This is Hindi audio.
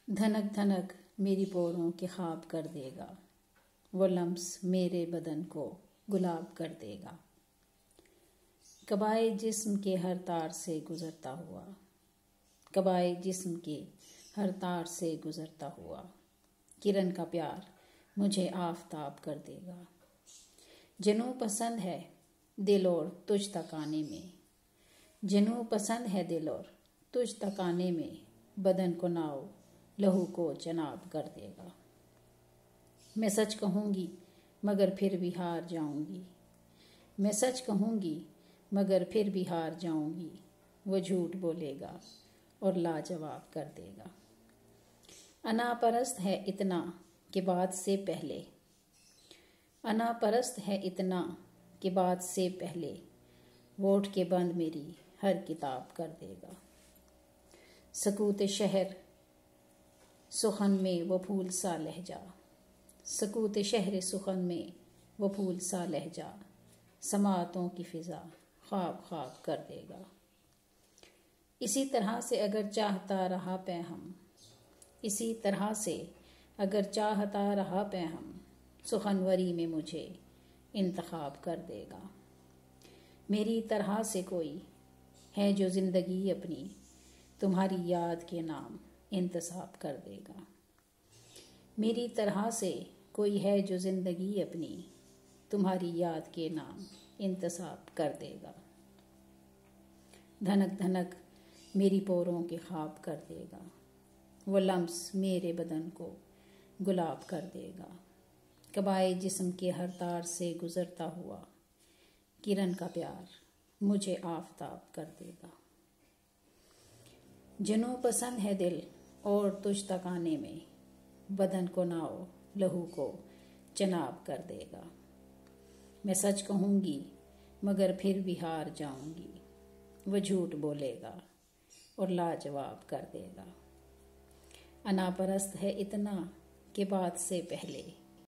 धनक धनक मेरी पोरों के ख्वाब कर देगा, वो लम्स मेरे बदन को गुलाब कर देगा। कबाए जिस्म के हर तार से गुजरता हुआ, कबाए जिस्म के हर तार से गुजरता हुआ, किरण का प्यार मुझे आफताब कर देगा। जनू पसंद है दिल और तुझ तक आने में, जनू पसंद है दिल और तुझ तक आने में, बदन को नाव लहू को जनाब कर देगा। मैं सच कहूँगी मगर फिर भी हार जाऊँगी, मैं सच कहूँगी मगर फिर भी हार जाऊँगी, वो झूठ बोलेगा और लाजवाब कर देगा। अनापरस्त है इतना कि बात से पहले, अनापरस्त है इतना कि बात से पहले, वोट के बंद मेरी हर किताब कर देगा। सकूत शहर सुखन में वो फूल सा लहजा, सकूत शहर सुखन में वो फूल सा लहजा, समातों की फिजा ख्वाब ख्वाब कर देगा। इसी तरह से अगर चाहता रहा पैहम, इसी तरह से अगर चाहता रहा पैहम, सुखनवरी में मुझे इंतखाब कर देगा। मेरी तरह से कोई है जो ज़िंदगी अपनी तुम्हारी याद के नाम इंतसाब कर देगा। मेरी तरह से कोई है जो ज़िंदगी अपनी तुम्हारी याद के नाम इंतसाब कर देगा। धनक धनक मेरी पोरों के ख्वाब कर देगा, वो लम्स मेरे बदन को गुलाब कर देगा। कबाए जिस्म के हर तार से गुजरता हुआ, किरण का प्यार मुझे आफताब कर देगा। जनू पसंद है दिल और तुझ तक आने में, बदन को नाव लहू को चनाब कर देगा। मैं सच कहूँगी मगर फिर भी हार जाऊँगी, वो झूठ बोलेगा और लाजवाब कर देगा। अनापरस्त है इतना कि बात से पहले,